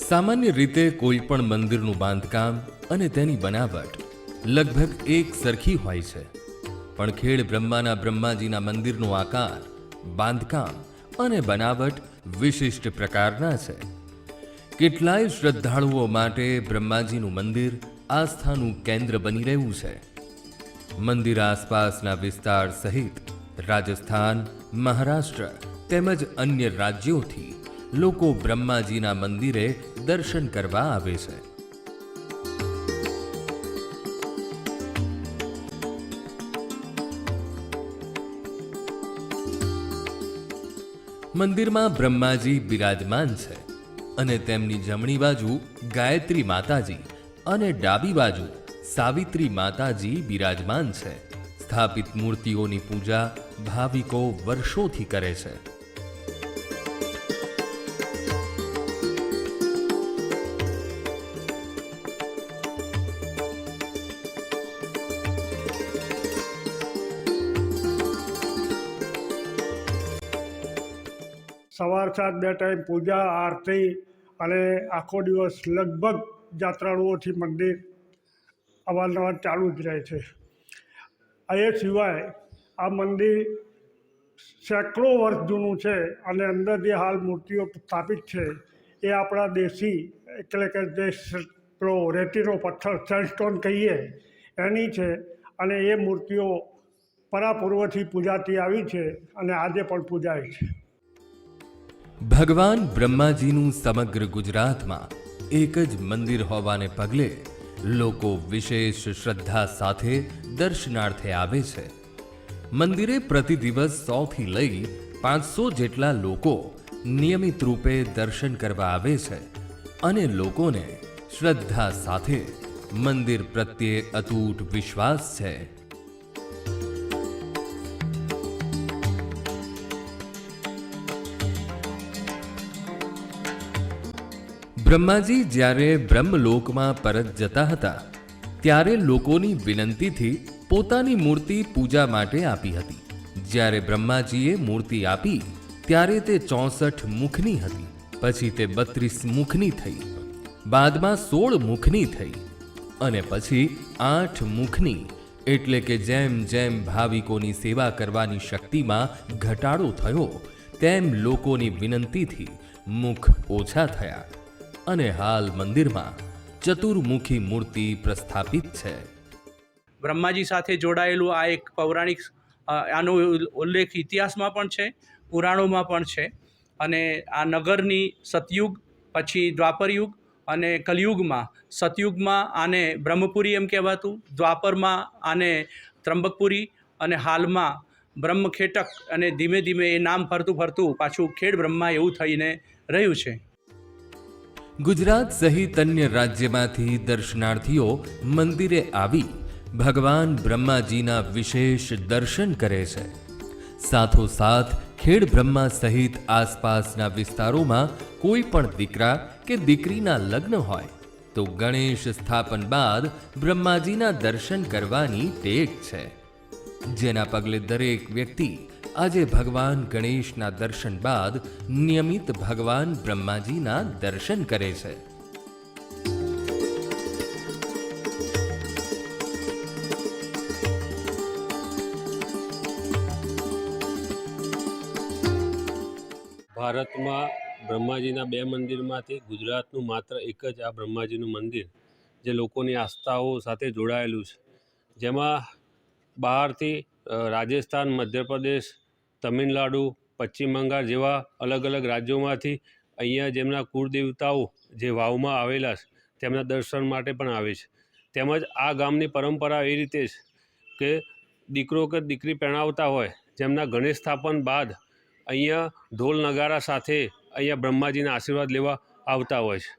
સામાન્ય રીતે કોઈ પણ મંદિરનું બાંધકામ અને તેની બનાવટ લગભગ એક સરખી હોય છે, પણ ખેડ બ્રહ્માના બ્રહ્માજીના મંદિરનો આકાર, બાંધકામ અને બનાવટ વિશિષ્ટ પ્રકારના છે. કેટલાય શ્રદ્ધાળુઓ માટે બ્રહ્માજીનું મંદિર આસ્થાનું કેન્દ્ર બની રહ્યું છે. મંદિર આસપાસના વિસ્તાર સહિત રાજસ્થાન, મહારાષ્ટ્ર તેમજ અન્ય રાજ્યોથી લોકો બ્રહ્માજીના મંદિરે દર્શન કરવા આવે છે. મંદિરમાં બ્રહ્માજી બિરાજમાન છે અને તેમની જમણી બાજુ ગાયત્રી માતાજી અને ડાબી બાજુ સાવિત્રી માતાજી બિરાજમાન છે. સ્થાપિત મૂર્તિઓની પૂજા ભાવિકો વર્ષોથી કરે છે. સવાર સાંજ 2 ટાઈમ પૂજા આરતી અને આખો દિવસ લગભગ યાત્રાળુઓથી મંદિર અવારનવાર ચાલુ જ રહે છે. એ સિવાય આ મંદિર સેંકડો વર્ષ જૂનું છે અને અંદર જે હાલ મૂર્તિઓ સ્થાપિત છે એ આપણા દેશી એટલે કે જે પેલો રેતીનો પથ્થર સેન્ડસ્ટોન કહીએ એની છે અને એ મૂર્તિઓ પરાપૂર્વથી પૂજાતી આવી છે અને આજે પણ પૂજાય છે. ભગવાન બ્રહ્માજીનું સમગ્ર ગુજરાતમાં એક જ મંદિર હોવાને પગલે લોકો વિશેષ શ્રદ્ધા સાથે દર્શનાર્થે આવે છે. મંદિરે પ્રતિ દિવસ 100થી લઈ 500 જેટલા લોકો નિયમિત રૂપે દર્શન કરવા આવે છે અને લોકોને શ્રદ્ધા સાથે મંદિર પ્રત્યે અતૂટ વિશ્વાસ છે. બ્રહ્માજી જ્યારે બ્રહ્મલોકમાં પરત જતા હતા ત્યારે લોકોની વિનંતીથી પોતાની મૂર્તિ પૂજા માટે આપી હતી. જ્યારે બ્રહ્માજીએ મૂર્તિ આપી ત્યારે તે 64 મુખની હતી, પછી તે 32 મુખની થઈ, બાદમાં 16 મુખની થઈ અને પછી 8 મુખની. એટલે કે જેમ જેમ ભાવિકોની સેવા કરવાની શક્તિમાં ઘટાડો થયો તેમ લોકોની વિનંતીથી મુખ ઓછા થયા અને હાલ મંદિરમાં ચતુર્મુખી મૂર્તિ પ્રસ્થાપિત છે. બ્રહ્માજી સાથે જોડાયેલું આ એક પૌરાણિક આનો ઉલ્લેખ ઇતિહાસમાં પણ છે, પુરાણોમાં પણ છે. અને આ નગરની સતયુગ, પછી દ્વાપરયુગ અને કલયુગમાં, સતયુગમાં આને બ્રહ્મપુરી એમ કહેવાતું, દ્વાપરમાં આને ત્રંબકપુરી અને હાલમાં બ્રહ્મખેટક, અને ધીમે ધીમે એ નામ ફરતું ફરતું પાછું ખેડ બ્રહ્મા એવું થઈને રહ્યું છે. ગુજરાત સહિત અન્ય રાજ્યમાંથી દર્શનાર્થીઓ મંદિરે આવી ભગવાન બ્રહ્માજીના વિશેષ દર્શન કરે છે. સાથોસાથ ખેડ બ્રહ્મા સહિત આસપાસના વિસ્તારોમાં કોઈ પણ દીકરા કે દીકરીના લગ્ન હોય તો ગણેશ સ્થાપન બાદ બ્રહ્માજીના દર્શન કરવાની ટેક છે, જેના પગલે દરેક વ્યક્તિ આજે ભગવાન ગણેશના દર્શન બાદ નિયમિત ભગવાન બ્રહ્માજીના દર્શન કરે છે. ભારતમાં બ્રહ્માજીના 2 મંદિરમાંથી ગુજરાતનું માત્ર એક જ આ બ્રહ્માજીનું મંદિર જે લોકોની આસ્થાઓ સાથે જોડાયેલું છે. જેમાં બહારથી રાજસ્થાન, મધ્યપ્રદેશ, તમિલનાડુ, પશ્ચિમ બંગાળ જેવા અલગ અલગ રાજ્યોમાંથી અહીંયા જેમના કુળદેવતાઓ જે વાવમાં આવેલા છે તેમના દર્શન માટે પણ આવે છે. તેમજ આ ગામની પરંપરા એ રીતે છે કે દીકરો કે દીકરી પરણાવતા હોય જેમના ગણેશ સ્થાપન બાદ અહીંયા ઢોલ નગારા સાથે અહીંયા બ્રહ્માજીના આશીર્વાદ લેવા આવતા હોય છે.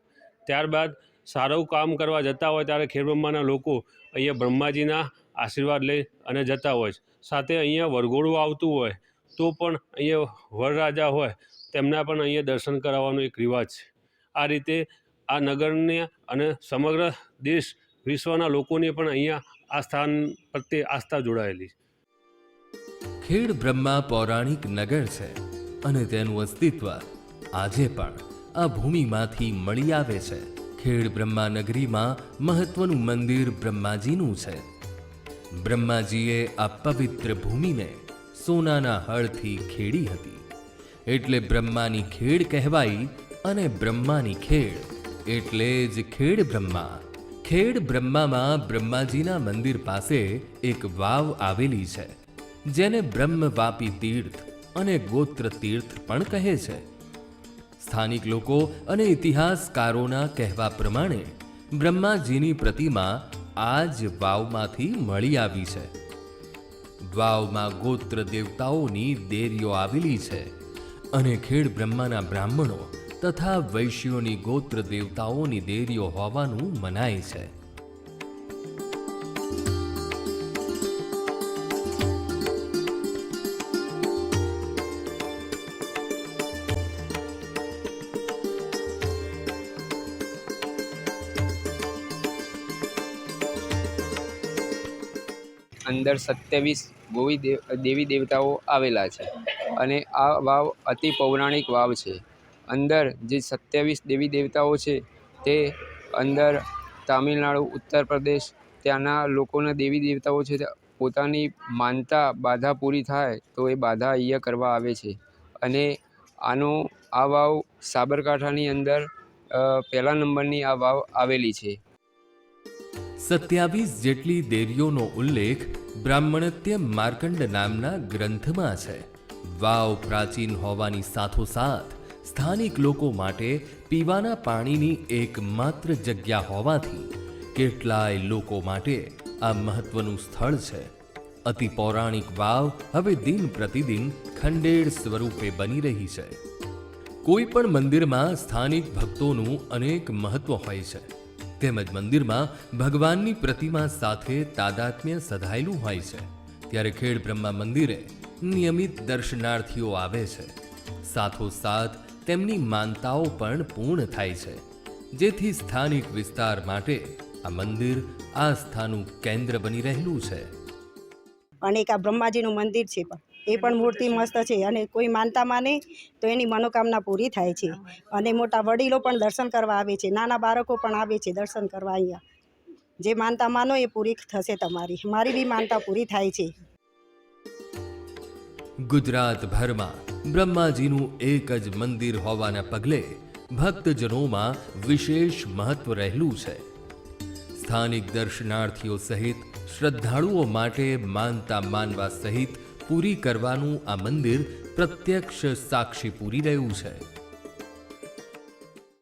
ત્યારબાદ સારું કામ કરવા જતા હોય ત્યારે ખેડ બ્રહ્માના લોકો અહીંયા બ્રહ્માજીના આશીર્વાદ લઈ અને જતા હોય છે. સાથે અહીંયા વરઘોડું આવતું હોય તો પણ અહીંયા વરરાજા હોય તેમના પણ અહીંયા દર્શન કરાવવાનો એક રિવાજ છે. આ રીતે આ નગરને અને સમગ્ર દેશ વિશ્વના લોકોને પણ અહીંયા આ સ્થાન પ્રત્યે આસ્થા જોડાયેલી છે. ખેડ બ્રહ્મા પૌરાણિક નગર છે અને તેનું અસ્તિત્વ આજે પણ આ ભૂમિમાંથી મળી આવે છે. ખેડ બ્રહ્માનગરીમાં મહત્વનું મંદિર બ્રહ્માજીનું છે. બ્રહ્માજીએ આ પવિત્ર ભૂમિને સોનાના હળથી ખેડી હતી, એટલે બ્રહ્માની ખેડ કહેવાઈ, અને બ્રહ્માની ખેડ એટલે જ ખેડ બ્રહ્મા. ખેડ બ્રહ્મામાં બ્રહ્માજીના મંદિર પાસે એક વાવ આવેલી છે, જેને બ્રહ્મવાપી તીર્થ અને ગોત્ર તીર્થ પણ કહે છે. સ્થાનિક લોકો અને ઇતિહાસકારોના કહેવા પ્રમાણે બ્રહ્માજીની પ્રતિમા આ જ વાવમાંથી મળી આવી છે. વાવમાં ગોત્ર દેવતાઓની દેરીઓ આવેલી છે, અને ખેડ બ્રહ્માના બ્રાહ્મણો તથા વૈશ્યોની ગોત્ર દેવતાઓની દેરીઓ હોવાનું મનાય છે. અંદર 27 દેવી દેવતાઓ આવેલા છે, અને આ વાવ અતિ પૌરાણિક વાવ છે. અંદર જે 27 દેવી દેવતાઓ છે તે અંદર તામિલનાડુ, ઉત્તર પ્રદેશ ત્યાંના લોકોના દેવી દેવતાઓ છે, પોતાની માનતા બાધા પૂરી થાય તો એ બાધા અહીંયા કરવા આવે છે. અને આ વાવ સાબરકાંઠાની અંદર પહેલા નંબરની આ વાવ આવેલી છે. 27 જેટલી દેરીઓનો ઉલ્લેખ બ્રાહ્મણત્ય માર્કંડ નામના ગ્રંથમાં છે. વાવ પ્રાચીન હોવાની સાથોસાથ સ્થાનિક લોકો માટે પીવાના પાણીની એકમાત્ર જગ્યા હોવાથી કેટલાય લોકો માટે આ મહત્વનું સ્થળ છે. અતિ પૌરાણિક વાવ હવે દિન પ્રતિદિન ખંડેર સ્વરૂપે બની રહી છે. કોઈ પણ મંદિરમાં સ્થાનિક ભક્તોનું અનેક મહત્વ હોય છે, તેમજ મંદિરમાં ભગવાનની પ્રતિમા સાથે તાદાત્મ્ય સધાયેલું હોય છે. ત્યારે ખેડ બ્રહ્મા મંદિરે નિયમિત દર્શનાર્થીઓ આવે છે. સાથોસાથ તેમની માનતાઓ પણ પૂર્ણ થાય છે, જેથી સ્થાનિક વિસ્તાર માટે આ મંદિર આસ્થાનું કેન્દ્ર બની રહેલું છે. અને એક આ બ્રહ્માજીનું મંદિર છે, એ પણ મૂર્તિ મસ્ત છે, અને કોઈ માનતા માને તો એની મનોકામના પૂરી થાય છે. અને મોટા વડીલો પણ દર્શન કરવા આવે છે, નાના બાળકો પણ આવે છે દર્શન કરવા. અહીંયા જે માનતા માનો એ પૂરી થશે તમારી. મારી બી માનતા પૂરી થાય છે. ગુજરાતભરમાં બ્રહ્માજીનું એક જ મંદિર હોવાના પગલે ભક્તજનોમાં વિશેષ મહત્વ રહેલું છે. સ્થાનિક દર્શનાર્થીઓ સહિત શ્રદ્ધાળુઓ માટે માનતા માનવા સહિત પૂરી કરવાનું આ મંદિર प्रत्यक्ष साक्षी पूरी રહ્યું છે।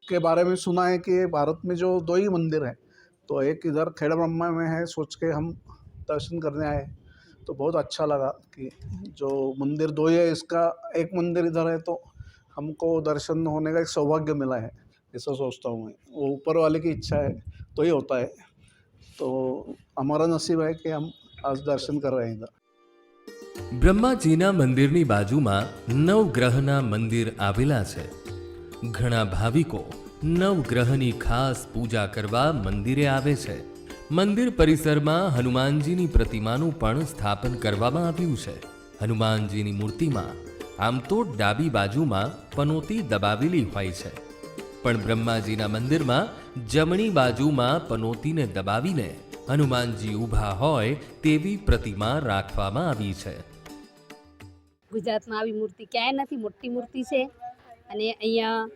के बारे में सुना है कि भारत में जो दो ही मंदिर हैं, तो एक इधर खेड़ ब्रह्मा में है, सोच के हम दर्शन करने आए तो बहुत अच्छा लगा कि जो मंदिर दो ही है, इसका एक मंदिर इधर है तो हमको दर्शन होने का एक सौभाग्य मिला है, ऐसा सोचता हूँ मैं। वो ऊपर वाले की इच्छा है तो ही होता है, तो हमारा नसीब है कि हम आज दर्शन कर रहे हैं इधर। બ્રહ્માજીના મંદિરની બાજુમાં નવગ્રહના મંદિર આવેલા છે। ઘણા ભાવિકો નવગ્રહની ખાસ પૂજા કરવા મંદિરે આવે છે। મંદિર પરિસરમાં હનુમાનજીની પ્રતિમાનું પણ સ્થાપન કરવામાં આવ્યું છે। હનુમાનજીની મૂર્તિમાં આમ તો ડાબી બાજુમાં પનોતી દબાવેલી હોય છે, પણ બ્રહ્માજીના મંદિરમાં જમણી બાજુમાં પનોતીને દબાવીને હનુમાનજી ઊભા હોય તેવી પ્રતિમા રાખવામાં આવી છે। ગુજરાતમાં આવી મૂર્તિ ક્યાંય નથી, મોટી મૂર્તિ છે અને અહીંયા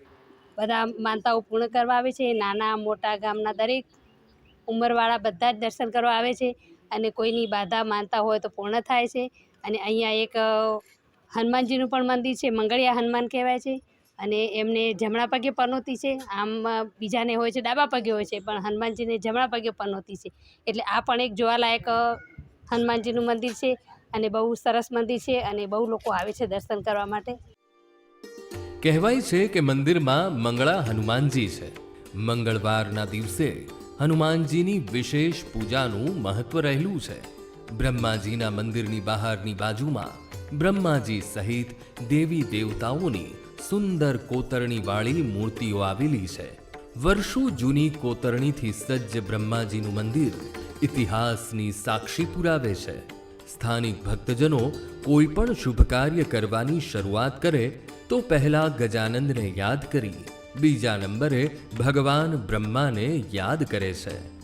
બધા માનતાઓ પૂર્ણ કરવા આવે છે। નાના મોટા ગામના દરેક ઉંમરવાળા બધા જ દર્શન કરવા આવે છે અને કોઈની બાધા માનતા હોય તો પૂર્ણ થાય છે। અને અહીંયા એક હનુમાનજીનું પણ મંદિર છે, મંગળિયા હનુમાન કહેવાય છે, અને એમને જમણા પગે પનોતી છે, આમ બીજાને હોય છે ડાબા પગે હોય છે, પણ હનુમાનજીને જમણા પગે પનોતી છે, એટલે આ પણ એક જોવાલાયક હનુમાનજીનું મંદિર છે અને બહુ સરસ મંદિર છે અને બહુ લોકો આવે છે દર્શન કરવા માટે। કહેવાય છે કે મંદિરમાં મંગળા હનુમાનજી છે। મંગળવારના દિવસે હનુમાનજીની વિશેષ પૂજાનું મહત્વ રહેલું છે। બ્રહ્માજીના મંદિરની બહારની બાજુમાં બ્રહ્માજી સહિત દેવી દેવતાઓની સુંદર કોતરણીવાળી મૂર્તિઓ આવેલી છે। વર્ષો જૂની કોતરણીથી સજ્જ બ્રહ્માજીનું મંદિર ઇતિહાસની સાક્ષી પુરાવે છે। સ્થાનિક ભક્તજનો કોઈ પણ શુભ કાર્ય કરવાની શરૂઆત કરે તો પહેલા ગજાનંદને યાદ કરી બીજા નંબરે ભગવાન બ્રહ્માને યાદ કરે છે।